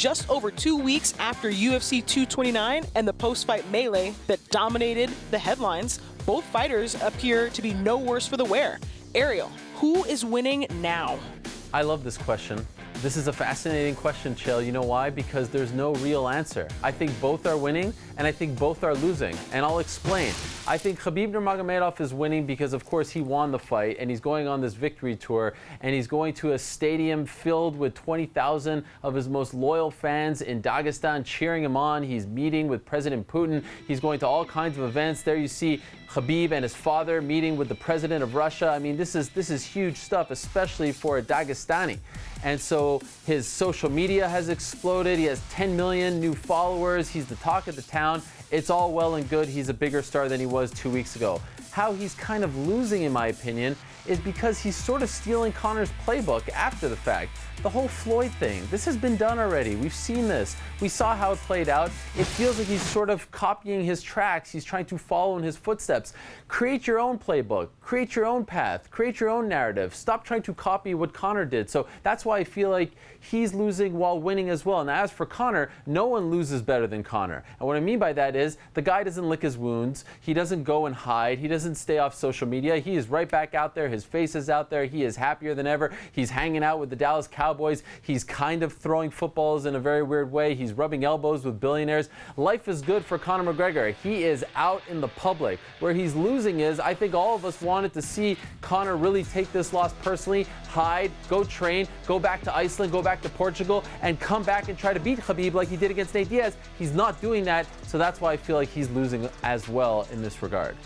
just over 2 weeks after UFC 229 and the post-fight melee that dominated the headlines, both fighters appear to be no worse for the wear. Ariel, who is winning now? I love this question. This is a fascinating question, Chael. You know why? Because there's no real answer. I think both are winning, and I think both are losing. And I'll explain. I think Khabib Nurmagomedov is winning because, of course, he won the fight, and he's going on this victory tour, and he's going to a stadium filled with 20,000 of his most loyal fans in Dagestan cheering him on. He's meeting with President Putin. He's going to all kinds of events. There you see Khabib and his father meeting with the president of Russia. I mean, this is huge stuff, especially for a Dagestani. And so his social media has exploded. He has 10 million new followers. He's the talk of the town. It's all well and good. He's a bigger star than he was 2 weeks ago. How he's kind of losing, in my opinion, is because he's sort of stealing Conor's playbook after the fact. The whole Floyd thing, this has been done already. We've seen this. We saw how it played out. It feels like he's sort of copying his tracks. He's trying to follow in his footsteps. Create your own playbook. Create your own path. Create your own narrative. Stop trying to copy what Conor did. So that's why I feel like he's losing while winning as well. And as for Conor, no one loses better than Conor. And what I mean by that is the guy doesn't lick his wounds. He doesn't go and hide. He doesn't stay off social media. He is right back out there. His face is out there. He is happier than ever. He's hanging out with the Dallas Cowboys. He's kind of throwing footballs in a very weird way. He's rubbing elbows with billionaires. Life is good for Conor McGregor. He is out in the public. Where he's losing is, I think all of us wanted to see Conor really take this loss personally, hide, go train, go back to Iceland, go back to Portugal, and come back and try to beat Khabib like he did against Nate Diaz. He's not doing that, so that's why I feel like he's losing as well in this regard.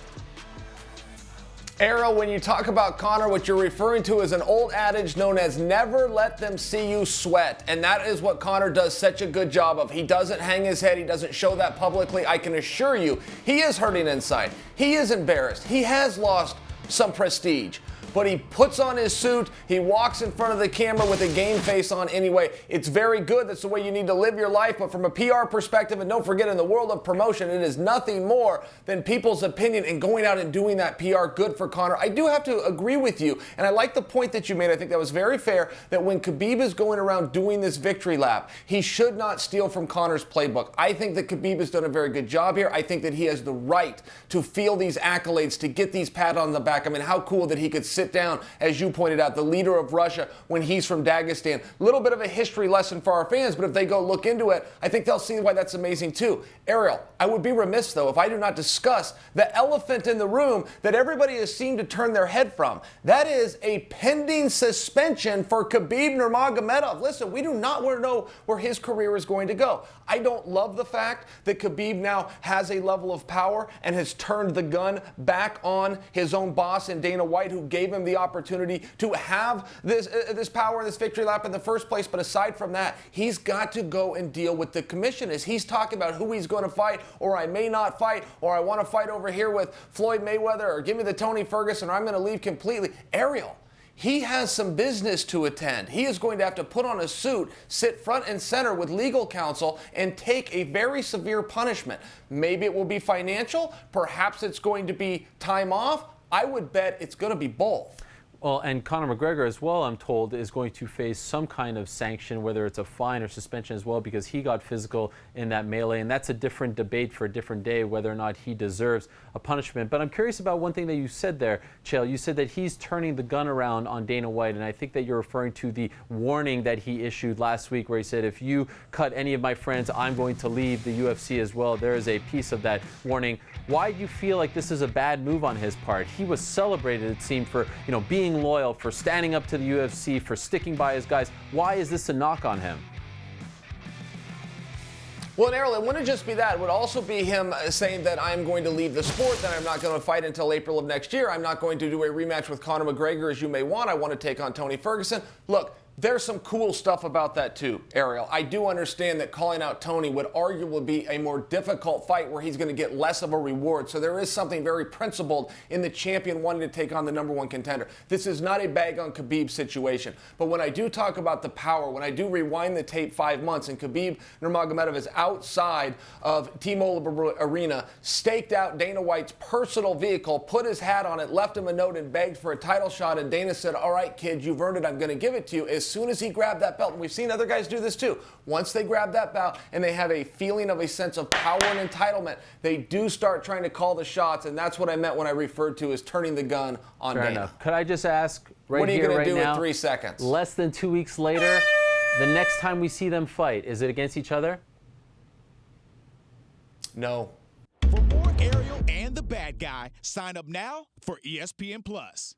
Ariel, when you talk about Conor, what you're referring to is an old adage known as never let them see you sweat. And that is what Conor does such a good job of. He doesn't hang his head. He doesn't show that publicly. I can assure you, he is hurting inside. He is embarrassed. He has lost some prestige. But he puts on his suit, he walks in front of the camera with a game face on anyway. It's very good. That's the way you need to live your life. But from a PR perspective, and don't forget, in the world of promotion, it is nothing more than people's opinion and going out and doing that PR. Good for Conor. I do have to agree with you, and I like the point that you made. I think that was very fair, that when Khabib is going around doing this victory lap, he should not steal from Conor's playbook. I think that Khabib has done a very good job here. I think that he has the right to feel these accolades, to get these pat on the back. I mean, how cool that he could sit down, as you pointed out, the leader of Russia when he's from Dagestan. A little bit of a history lesson for our fans, but if they go look into it, I think they'll see why that's amazing too. Ariel, I would be remiss, though, if I do not discuss the elephant in the room that everybody has seemed to turn their head from. That is a pending suspension for Khabib Nurmagomedov. Listen, we do not want to know where his career is going to go. I don't love the fact that Khabib now has a level of power and has turned the gun back on his own boss in Dana White, who gave him the opportunity to have this power, this victory lap in the first place. But aside from that, he's got to go and deal with the commission. As he's talking about who he's going to fight, or I may not fight, or I want to fight over here with Floyd Mayweather, or give me the Tony Ferguson, or I'm going to leave completely. Ariel, he has some business to attend. He is going to have to put on a suit, sit front and center with legal counsel, and take a very severe punishment. Maybe it will be financial. Perhaps it's going to be time off. I would bet it's going to be both. Well, and Conor McGregor as well, I'm told, is going to face some kind of sanction, whether it's a fine or suspension as well, because he got physical in that melee. And that's a different debate for a different day, whether or not he deserves a punishment. But I'm curious about one thing that you said there, Chael. You said that he's turning the gun around on Dana White. And I think that you're referring to the warning that he issued last week, where he said, if you cut any of my friends, I'm going to leave the UFC as well. There is a piece of that warning. Why do you feel like this is a bad move on his part? He was celebrated, it seemed, for being loyal, for standing up to the UFC, for sticking by his guys. Why is this a knock on him? Well, Ariel, it wouldn't just be that. It would also be him saying that I'm going to leave the sport, that I'm not going to fight until April of next year. I'm not going to do a rematch with Conor McGregor as you may want. I want to take on Tony Ferguson. Look, there's some cool stuff about that too, Ariel. I do understand that calling out Tony would arguably be a more difficult fight where he's going to get less of a reward. So there is something very principled in the champion wanting to take on the number one contender. This is not a bag on Khabib situation. But when I do talk about the power, when I do rewind the tape 5 months and Khabib Nurmagomedov is outside of T-Mobile Arena, staked out Dana White's personal vehicle, put his hat on it, left him a note and begged for a title shot, and Dana said, all right, kid, you've earned it, I'm going to give it to you. As soon as he grabbed that belt, and we've seen other guys do this too, once they grab that belt and they have a feeling of a sense of power and entitlement, they do start trying to call the shots, and that's what I meant when I referred to as turning the gun on Fair Dana. enough. Could I just ask right What are you here, going right to do now, in 3 seconds? less than 2 weeks later, the next time we see them fight, is it against each other? No. For more Ariel and the Bad Guy, sign up now for ESPN Plus.